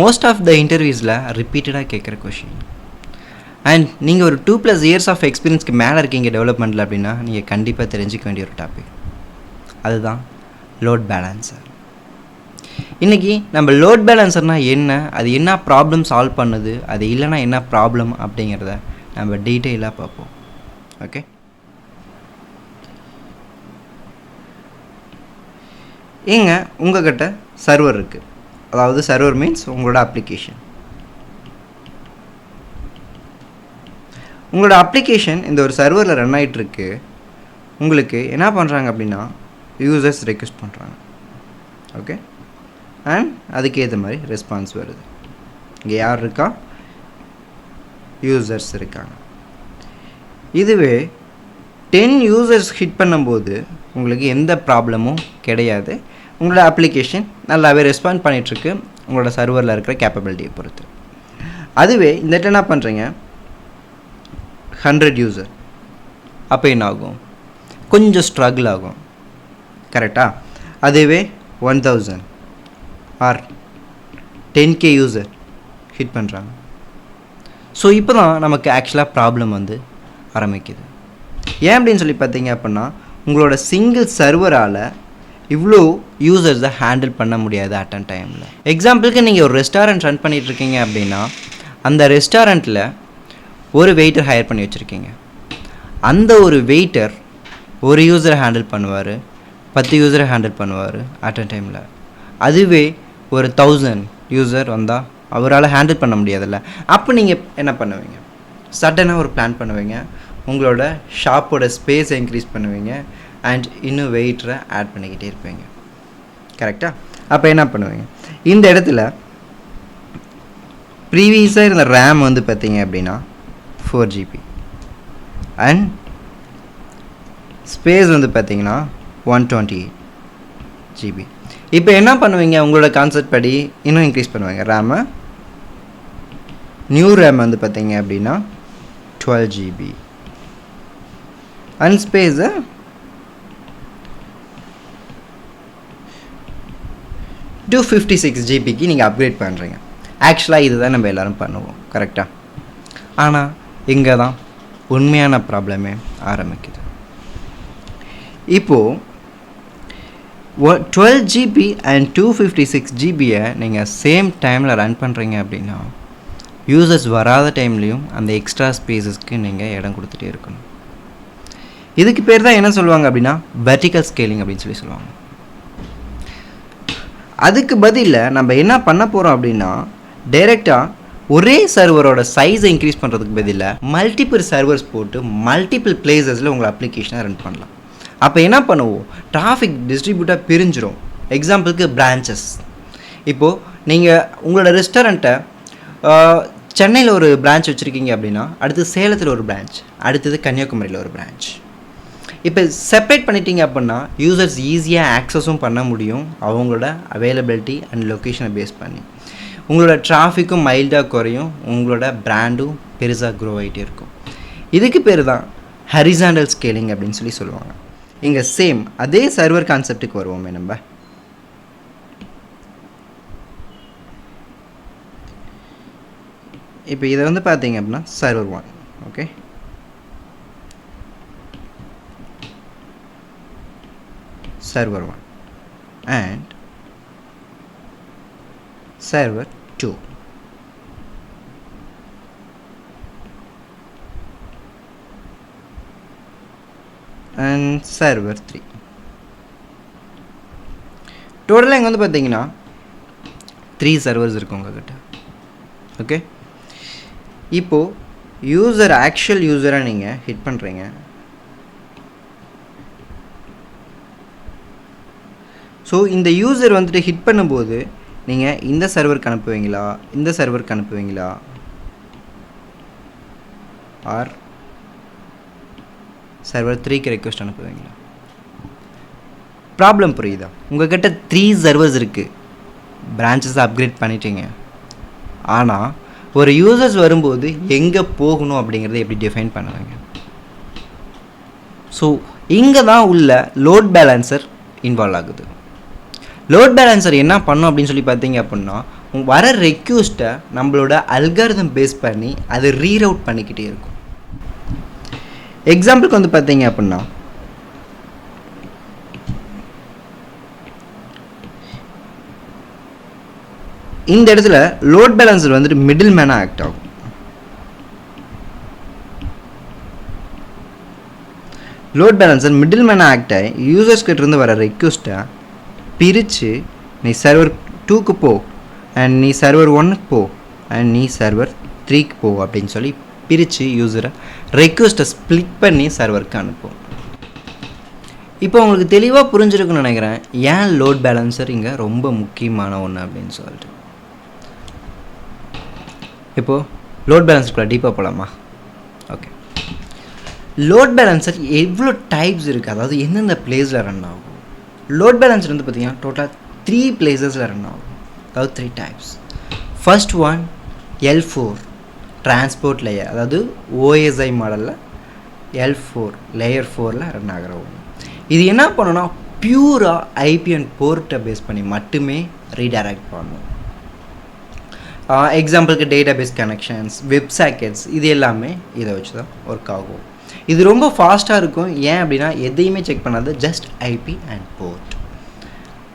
Most of the இன்டர்வியூஸில் ரிப்பீட்டடாக கேட்குற question. And நீங்கள் ஒரு 2+ இயர்ஸ் ஆஃப் எக்ஸ்பீரியன்ஸ்க்கு மேலே இருக்கீங்க டெவலப்மெண்ட்டில் அப்படின்னா நீங்கள் கண்டிப்பாக தெரிஞ்சிக்க வேண்டிய ஒரு டாபிக் அதுதான் லோட் பேலன்சர். இன்றைக்கி நம்ம லோட் பேலன்சர்னால் என்ன, அது என்ன ப்ராப்ளம் சால்வ் பண்ணுது, அது இல்லைனா என்ன ப்ராப்ளம் அப்படிங்கிறத நம்ம டீட்டெயிலாக பார்ப்போம். ஓகே, ஏங்க உங்கள்கிட்ட சர்வர் இருக்குது, அதாவது சர்வர் மீன்ஸ் உங்களோட அப்ளிகேஷன். உங்களோட அப்ளிகேஷன் இந்த ஒரு சர்வரில் ரன் ஆகிட்டுருக்கு. உங்களுக்கு என்ன பண்ணுறாங்க அப்படின்னா யூசர்ஸ் ரெக்வெஸ்ட் பண்ணுறாங்க. ஓகே, அண்ட் அதுக்கேற்ற மாதிரி ரெஸ்பான்ஸ் வருது. இங்கே யார் இருக்கா? யூசர்ஸ் இருக்காங்க. இதுவே 10 யூசர்ஸ் ஹிட் பண்ணும்போது உங்களுக்கு எந்த ப்ராப்ளமும் கிடையாது. உங்களோட அப்ளிகேஷன் நல்லாவே ரெஸ்பாண்ட் பண்ணிகிட்ருக்கு உங்களோட சர்வரில் இருக்கிற கேப்பபிலிட்டியை பொறுத்து. அதுவே இந்த இடத்துல என்ன பண்ணுறீங்க, 100 யூசர், அப்போ என்ன ஆகும்? கொஞ்சம் ஸ்ட்ரகிள் ஆகும், கரெக்டாக? அதுவே 1000 ஆர் 10K யூசர் ஹிட் பண்ணுறாங்க. ஸோ இப்போ தான் நமக்கு ஆக்சுவலாக ப்ராப்ளம் வந்து ஆரம்பிக்குது. ஏன் அப்படின்னு சொல்லி பார்த்தீங்க அப்படின்னா உங்களோட சிங்கிள் சர்வரால் இவ்வளோ யூசர்ஸை ஹேண்டில் பண்ண முடியாது அட் அ டைமில். எக்ஸாம்பிளுக்கு நீங்கள் ஒரு ரெஸ்டாரண்ட் ரன் பண்ணிகிட்ருக்கீங்க அப்படின்னா அந்த ரெஸ்டாரண்ட்டில் ஒரு வெயிட்டர் ஹையர் பண்ணி வச்சுருக்கீங்க. அந்த ஒரு வெயிட்டர் ஒரு யூசரை ஹேண்டில் பண்ணுவார், 10 யூசரை ஹேண்டில் பண்ணுவார் அட் அ டைமில். அதுவே ஒரு 1000 யூசர் வந்தால் அவரால் ஹேண்டில் பண்ண முடியாதுல்ல. அப்போ நீங்கள் என்ன பண்ணுவீங்க? சடனாக ஒரு பிளான் பண்ணுவீங்க, உங்களோட ஷாப்போட ஸ்பேஸை இன்க்ரீஸ் பண்ணுவீங்க அண்ட் இன்னும் வெயிட்டரை ஆட் பண்ணிக்கிட்டே இருப்பீங்க, கரெக்டாக? அப்போ என்ன பண்ணுவீங்க? இந்த இடத்துல ப்ரீவியஸாக இருந்த ரேம் வந்து பார்த்தீங்க அப்படின்னா 4 GB அண்ட் ஸ்பேஸ் வந்து பார்த்தீங்கன்னா 128 GB. இப்போ என்ன பண்ணுவீங்க? உங்களோட கான்செப்ட் படி இன்னும் இன்க்ரீஸ் பண்ணுவாங்க ரேமை. நியூ ரேம் வந்து பார்த்தீங்க அப்படின்னா 12 GB அண்ட் ஸ்பேஸை 256 GBக்கு நீங்கள் அப்கிரேட் பண்ணுறீங்க. ஆக்சுவலாக இதுதான் நம்ம எல்லோரும் பண்ணுவோம், கரெக்டாக? ஆனால் இங்கே தான் உண்மையான ப்ராப்ளமே ஆரம்பிக்குது. இப்போது 12 GB அண்ட் 256 GBயை நீங்கள் சேம் டைமில் ரன் பண்ணுறீங்க அப்படின்னா யூசர்ஸ் வராத டைம்லேயும் அந்த எக்ஸ்ட்ரா ஸ்பேஸஸ்க்கு நீங்கள் இடம் கொடுத்துட்டே இருக்கணும். இதுக்கு பேர் தான் என்ன சொல்லுவாங்க அப்படின்னா வெர்டிக்கல் ஸ்கேலிங் அப்படின்னு சொல்லுவாங்க. அதுக்கு பதிலாக நம்ம என்ன பண்ண போகிறோம் அப்படின்னா டைரெக்டாக ஒரே சர்வரோட சைஸை இன்க்ரீஸ் பண்ணுறதுக்கு பதிலாக மல்டிபிள் சர்வர்ஸ் போட்டு மல்டிபிள் பிளேசஸில் உங்கள் அப்ளிகேஷனை ரன் பண்ணலாம். அப்போ என்ன பண்ணுவோம்? டிராஃபிக் டிஸ்ட்ரிபியூட்டாக பிரிஞ்சிடும். எக்ஸாம்பிளுக்கு பிரான்ச்சஸ். இப்போது நீங்கள் உங்களோட ரெஸ்டாரண்ட்டை சென்னையில் ஒரு பிரான்ச் வச்சுருக்கீங்க அப்படின்னா அடுத்து சேலத்தில் ஒரு பிரான்ச், அடுத்தது கன்னியாகுமரியில் ஒரு பிரான்ச். இப்போ செப்பரேட் பண்ணிட்டீங்க அப்படின்னா யூசர்ஸ் ஈஸியாக ஆக்சஸும் பண்ண முடியும் அவங்களோட அவைலபிலிட்டி அண்ட் லொக்கேஷனை பேஸ் பண்ணி. உங்களோட டிராஃபிக்கும் மைல்டாக குறையும், உங்களோட பிராண்டும் பெருசாக க்ரோ ஆகிட்டே இருக்கும். இதுக்கு பேர் தான் ஹரிசாண்டல் ஸ்கேலிங் அப்படின்னு சொல்லுவாங்க. இங்கே சேம் அதே சர்வர் கான்செப்டுக்கு வருவோமே நம்ம. இப்போ இதை வந்து பார்த்தீங்க அப்படின்னா server 1, okay, server 1 and server 2 and server 3. டோட்டலாக இங்கே வந்து பார்த்தீங்கன்னா 3 சர்வர்ஸ் இருக்கு உங்ககிட்ட, ஓகே. இப்போது யூசர் ஆக்சுவல் யூசரை நீங்கள் ஹிட் பண்ணுறீங்க. ஸோ இந்த யூசர் வந்துட்டு ஹிட் பண்ணும்போது நீங்கள் இந்த சர்வருக்கு அனுப்புவீங்களா, இந்த சர்வருக்கு அனுப்புவீங்களா, ஆர் சர்வர் 3க்கு ரெக்வெஸ்ட் அனுப்புவீங்களா? ப்ராப்ளம் புரியுதா? உங்கள்கிட்ட 3 சர்வர்ஸ் இருக்குது, பிரான்ச்சஸை அப்கிரேட் பண்ணிட்டீங்க. ஆனால் ஒரு யூசர்ஸ் வரும்போது எங்கே போகணும் அப்படிங்கிறத எப்படி டிஃபைன் பண்ணுவாங்க? ஸோ இங்கே தான் உள்ள லோட் பேலன்சர் இன்வால்வ் ஆகுது. லோட் பேலன்சர் என்ன பண்ணும் அப்படின்னு சொல்லி பார்த்தீங்க அப்படின்னா வர ரெக்யூஸ்ட்டை நம்மளோட அல்காரிதம் பேஸ் பண்ணி அதை ரீரவுட் பண்ணிக்கிட்டே இருக்கும். எக்ஸாம்பிளுக்கு வந்து பார்த்தீங்க அப்படின்னா இந்த இடத்துல லோட் பேலன்சர் வந்துட்டு மிடில் மேனாக ஆக்ட் ஆகும். லோட் பேலன்சர் மிடில் மேனாக ஆக்ட் ஆகி யூசர்ஸ் கிட்டேருந்து வர ரெக்வஸ்ட்டை பிரித்து நீ சர்வர் 2க்கு போ, அண்ட் நீ சர்வர் 1க்கு போ, அண்ட் நீ சர்வர் 3க்கு போ அப்படின்னு சொல்லி பிரித்து யூசரை ரெக்வஸ்ட்டை ஸ்ப்ளிட் பண்ணி சர்வருக்கு அனுப்பும். இப்போ உங்களுக்கு தெளிவாக புரிஞ்சிருக்குன்னு நினைக்கிறேன் ஏன் லோட் பேலன்சர் இங்கே ரொம்ப முக்கியமான ஒன்று அப்படின்னு சொல்லிட்டு. இப்போது லோட் பேலன்ஸருக்குள்ள டீப்பாக போகலாமா? ஓகே, லோட் பேலன்சர் எவ்வளோ டைப்ஸ் இருக்குது, அதாவது எந்தெந்த பிளேஸில் ரன் ஆகும். லோட் பேலன்சர் வந்து பார்த்திங்கன்னா டோட்டலாக 3 பிளேஸஸில் ரன் ஆகும், அதாவது 3 types. First one L4 transport layer, அதாவது OSI மாடலில் L4 லேயர் 4ல் ரன் ஆகிற ஒன்று. இது என்ன பண்ணணும்னா பியூராக ஐபி அண்ட் போர்ட்டை பேஸ் பண்ணி மட்டுமே ரீடைரக்ட் பண்ணணும். எக்ஸாம்பிளுக்கு டேட்டாபேஸ் கனெக்ஷன்ஸ், வெப் சாக்கெட்ஸ், இது எல்லாமே இதை வச்சு தான் ஒர்க் ஆகும். இது ரொம்ப ஃபாஸ்ட்டாக இருக்கும். ஏன் அப்படின்னா எதையுமே செக் பண்ணாது, just IP and port.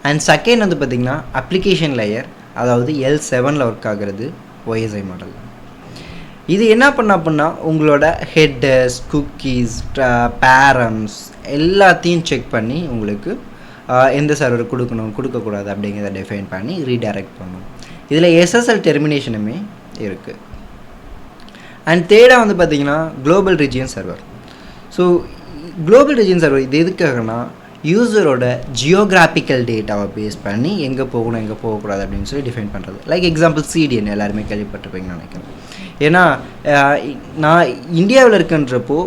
And second வந்து பார்த்திங்கன்னா அப்ளிகேஷன் லேயர், அதாவது L7ல் ஒர்க் ஆகிறது OSI மாடல். இது என்ன பண்ண அப்படின்னா உங்களோட ஹெட்டர்ஸ், குக்கீஸ், பேரம்ஸ் எல்லாத்தையும் செக் பண்ணி உங்களுக்கு எந்த சர்வர் கொடுக்கக்கூடாது அப்படிங்கிறத டிஃபைன் பண்ணி ரீடைரக்ட் பண்ணும். இதில் SSL டெர்மினேஷனுமே இருக்குது. அண்ட் தேர்டாக வந்து பார்த்திங்கன்னா global region server. So global region server இது எதுக்காகனா யூசரோட ஜியோகிராஃபிக்கல் டேட்டாவை பேஸ் பண்ணி எங்கே போகணும் எங்கே போகக்கூடாது அப்படின்னு சொல்லி டிஃபைன் பண்ணுறது. லைக் எக்ஸாம்பிள் CDN எல்லாருமே கேள்விப்பட்டிருப்பீங்கன்னு நினைக்கிறேன். ஏன்னா நான் இந்தியாவில் இருக்குன்றப்போ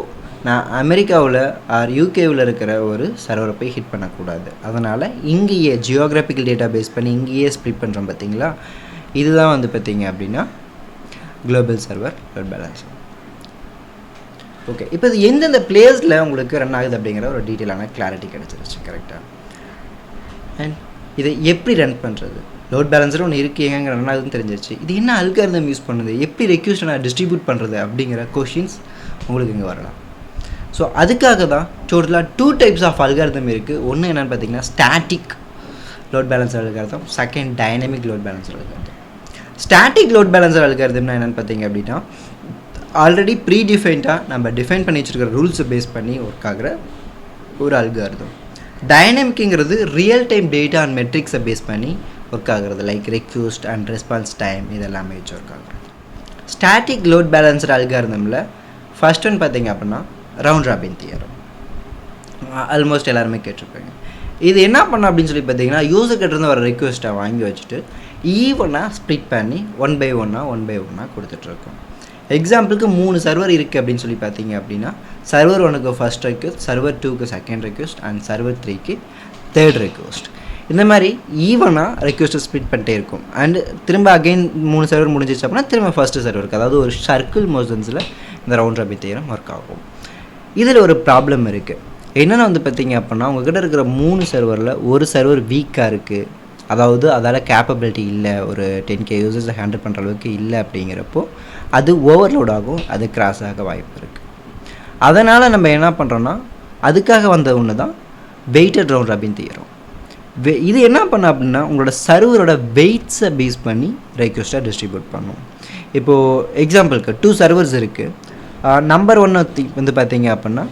நான் அமெரிக்காவில் ஆர் யூகேவில் இருக்கிற ஒரு சர்வரை போய் ஹிட் பண்ணக்கூடாது. அதனால் இங்கேயே ஜியோகிராஃபிக்கல் டேட்டா பேஸ் பண்ணி இங்கேயே ஸ்ப்ளிட் பண்ணுறோம் பார்த்தீங்களா, இதுதான் வந்து பார்த்திங்க அப்படின்னா global server load balancer. Okay, இப்போ இது எந்தெந்த பிளேஸில் உங்களுக்கு ரன் ஆகுது அப்படிங்கிற ஒரு டீட்டெயிலான கிளாரிட்டி கிடச்சிருச்சு. கரெக்டாக. அண்ட் இதை எப்படி ரன் பண்ணுறது, லோட் பேலன்சர் ஒன்று இருக்குது, எங்கே ரன் ஆகுதுன்னு தெரிஞ்சிருச்சு. இது என்ன அல்காரிதம் யூஸ் பண்ணுது, எப்படி ரெக்யூஸ்ட்டை நான் டிஸ்ட்ரிபியூட் பண்ணுறது அப்படிங்கிற கொஷின்ஸ் உங்களுக்கு இங்கே வரலாம். ஸோ அதுக்காக தான் டோட்டலாக 2 டைப்ஸ் ஆஃப் அல்காரிதம் இருக்குது. ஒன்று என்னென்னு பார்த்தீங்கன்னா static load balancer algorithm, second dynamic load balancer algorithm. Static load balancer அல்காரிதம்னா என்னென்னு பார்த்தீங்க அப்படின்னா ஆல்ரெடி ப்ரீடிஃபைன்டாக நம்ம டிஃபைன் பண்ணி வச்சுருக்கிற ரூல்ஸை பேஸ் பண்ணி ஒர்க் ஆகிற ஒரு அல்காரிதம். டைனமிக்ங்கிறது ரியல் டைம் டேட்டா அண்ட் மெட்ரிக்ஸை பேஸ் பண்ணி ஒர்க் ஆகுறது, like request and response time இதெல்லாமே வச்சு ஒர்க் ஆகுறது. ஸ்டாட்டிக் லோட் பேலன்சர் அல்காரிதமில் ஃபர்ஸ்ட் ஒன் பார்த்தீங்க அப்படின்னா ரவுண்ட் ராபின் தியரம். ஆல்மோஸ்ட் எல்லாருமே கேட்டிருப்பீங்க. இது என்ன பண்ணோம் அப்படின்னு சொல்லி பார்த்தீங்கன்னா யூசர் கிட்டேருந்து வர ரெக்வஸ்ட்டை வாங்கி வச்சுட்டு ஈவனாக ஸ்ப்ளிட் பண்ணி ஒன் பை ஒன்னாக கொடுத்துட்ருக்கோம். எக்ஸாம்பிளுக்கு 3 சர்வர் இருக்குது அப்படின்னு சொல்லி பார்த்தீங்க அப்படின்னா சர்வர் 1க்கு ஃபர்ஸ்ட் ரெக்வஸ்ட், சர்வர் 2க்கு செகண்ட் ரெக்வஸ்ட், அண்ட் சர்வர் 3க்கு தேர்ட் ரெக்வஸ்ட். இந்த மாதிரி ஈவனாக ரெக்வஸ்ட்டை ஸ்ப்ளிட் பண்ணிட்டே இருக்கும். அண்டு திரும்ப அகைன் 3 சர்வர் முடிஞ்சிச்சு அப்படின்னா திரும்ப ஃபஸ்ட்டு சர்வருக்கு, அதாவது ஒரு சர்க்கிள் மோஷன்ஸில் இந்த ரவுண்ட் ராபின் தியரம் ஒர்க் ஆகும். இதில் ஒரு ப்ராப்ளம் இருக்குது. என்னென்ன வந்து பார்த்திங்க அப்படின்னா உங்கள்கிட்ட இருக்கிற 3 சர்வரில் ஒரு சர்வர் வீக்காக இருக்குது, அதாவது அதால் கேப்பபிலிட்டி இல்லை, ஒரு 10K யூசர்ஸை ஹேண்டில் பண்ணுற அளவுக்கு இல்லை. அப்படிங்கிறப்போ அது ஓவர்லோட் ஆகும், அது கிராஸ் ஆக வாய்ப்பு இருக்குது. அதனால் நம்ம என்ன பண்ணுறோன்னா அதுக்காக வந்த ஒன்று தான் வெயிட்டட் ரவுண்ட் ராபின் தியரம். இது என்ன பண்ண அப்படின்னா உங்களோட சர்வரோட வெயிட்ஸை பேஸ் பண்ணி ரெக்வஸ்ட்டை டிஸ்ட்ரிபியூட் பண்ணும். இப்போது எக்ஸாம்பிளுக்கு 2 சர்வர்ஸ் இருக்குது. நம்பர் 1 வந்து பார்த்தீங்க அப்படின்னா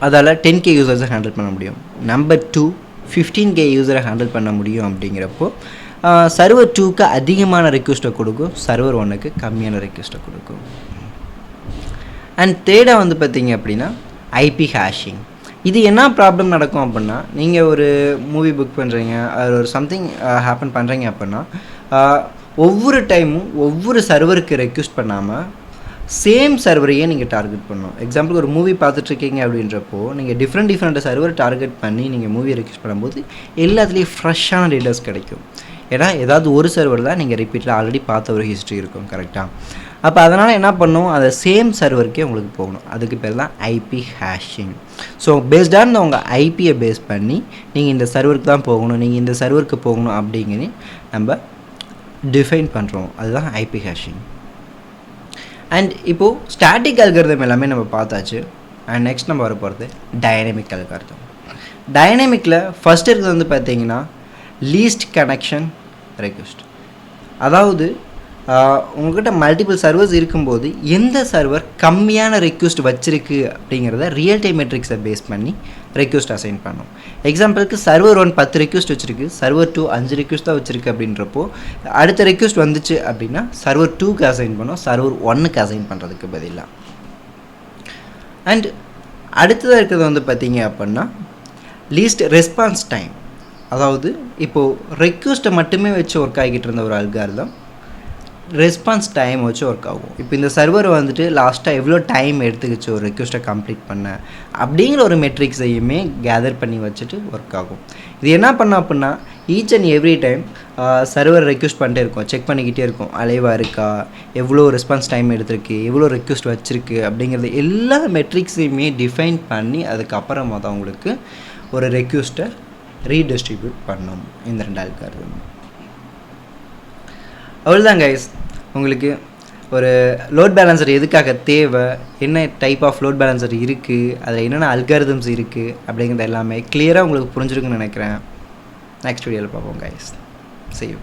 அதால் 10K யூசர்ஸை ஹேண்டில் பண்ண முடியும். நம்பர் 2 15K யூசரை ஹேண்டில் பண்ண முடியும். அப்படிங்கிறப்போ சர்வர் 2க்கு அதிகமான ரெக்வஸ்ட்டை கொடுக்கும், சர்வர் 1க்கு கம்மியான ரெக்வஸ்ட்டை கொடுக்கும். அண்ட் தேர்டாக வந்து பார்த்தீங்க அப்படின்னா ஐபி ஹேஷிங். இது என்ன ப்ராப்ளம் நடக்கும் அப்படின்னா நீங்கள் ஒரு மூவி புக் பண்ணுறீங்க, அது ஒரு சம்திங் ஹேப்பன் பண்ணுறீங்க அப்படின்னா ஒவ்வொரு டைமும் ஒவ்வொரு சர்வருக்கு ரெக்வஸ்ட் பண்ணாமல் சேம் சர்வரையே நீங்கள் டார்கெட் பண்ணணும். எக்ஸாம்பிளுக்கு ஒரு மூவி பார்த்துட்ருக்கீங்க அப்படின்றப்போ நீங்கள் டிஃப்ரெண்ட் சர்வர் டார்கெட் பண்ணி நீங்கள் மூவியை ரெக்வஸ்ட் பண்ணும்போது எல்லாத்துலேயும் ஃப்ரெஷ்ஷான டேட்டாஸ் கிடைக்கும். ஏன்னா ஏதாவது ஒரு சர்வர் தான் நீங்கள் ரிப்பீட்டில் ஆல்ரெடி பார்த்த ஒரு ஹிஸ்ட்ரி இருக்கும். கரெக்டாக? அப்போ அதனால் என்ன பண்ணும், அதை சேம் சர்வருக்கே உங்களுக்கு போகணும். அதுக்கு பேர் தான் ஐபி ஹேஷிங். ஸோ பேஸ்டான உங்கள் ஐபியை பேஸ் பண்ணி நீங்கள் இந்த சர்வருக்கு தான் போகணும், நீங்கள் இந்த சர்வருக்கு போகணும் அப்படிங்கிறி நம்ம டிஃபைன் பண்ணுறோம். அதுதான் ஐபி ஹேஷிங். அண்ட் இப்போது ஸ்டாட்டிக் அல்காரிதம் எல்லாமே நம்ம பார்த்தாச்சு. அண்ட் நெக்ஸ்ட் நம்ம வர போகிறது டைனமிக் அல்காரிதம். டைனமிக்கில் ஃபஸ்ட் இருக்கிறது வந்து பார்த்தீங்கன்னா லீஸ்ட் கனெக்ஷன் ரெக்வெஸ்ட். அதாவது உங்கள்கிட்ட மல்டிபிள் சர்வர்ஸ் இருக்கும்போது எந்த சர்வர் கம்மியான ரெக்வெஸ்ட் வச்சுருக்கு அப்படிங்கிறத ரியல் டைம் மெட்ரிக்ஸை பேஸ் பண்ணி ரெக்வெஸ்ட் அசைன் பண்ணோம். எக்ஸாம்பிளுக்கு சர்வர் 1 10 ரெக்வெஸ்ட் வச்சுருக்கு, சர்வர் 2 5 ரெக்வெஸ்ட் தான் வச்சுருக்கு. அப்படின்றப்போ அடுத்த ரெக்வெஸ்ட் வந்துச்சு அப்படின்னா சர்வர் 2க்கு அசைன் பண்ணோம், சர்வர் 1க்கு அசைன் பண்ணுறதுக்கு பதிலாக. அண்ட் அடுத்ததாக இருக்கிறது வந்து பார்த்தீங்க அப்படின்னா லீஸ்ட் ரெஸ்பான்ஸ் டைம். அதாவது இப்போது ரெக்வெஸ்ட்டை மட்டுமே வச்சு ஒர்க் ஆகிக்கிட்டு இருந்த ஒரு அல்காரிதம் ரெஸ்பான்ஸ் டைம் வச்சு ஒர்க் ஆகும். இப்போ இந்த சர்வர் வந்துட்டு லாஸ்ட்டாக எவ்வளோ டைம் எடுத்துக்கிச்சு ஒரு ரெக்வெஸ்ட்டை கம்ப்ளீட் பண்ண அப்படிங்கிற ஒரு மெட்ரிக்ஸையுமே கேதர் பண்ணி வச்சுட்டு ஒர்க் ஆகும். இது என்ன பண்ணோம் அப்படின்னா each and every time server request பண்ணிட்டே இருக்கும், செக் பண்ணிக்கிட்டே இருக்கும், அலைவாக இருக்கா, எவ்வளோ ரெஸ்பான்ஸ் டைம் எடுத்திருக்கு, எவ்வளோ ரெக்வெஸ்ட் வச்சுருக்கு அப்படிங்கிறது எல்லா மெட்ரிக்ஸையுமே டிஃபைன் பண்ணி அதுக்கப்புறமா தான் உங்களுக்கு ஒரு ரெக்வெஸ்ட்டை ரீடிஸ்ட்ரிபியூட் பண்ணணும். இந்த 2 அல்காரிதம் அவ்வளோதான் கைஸ். உங்களுக்கு ஒரு லோட் பேலன்சர் எதுக்காக தேவை, என்ன டைப் ஆஃப் லோட் பேலன்சர் இருக்குது, அதில் என்னென்ன அல்காரிதம்ஸ் இருக்குது அப்படிங்கிறது எல்லாமே கிளியராக உங்களுக்கு புரிஞ்சிருக்குன்னு நினைக்கிறேன். நெக்ஸ்ட் வீடியோவில் பார்ப்போம் கைஸ். See you.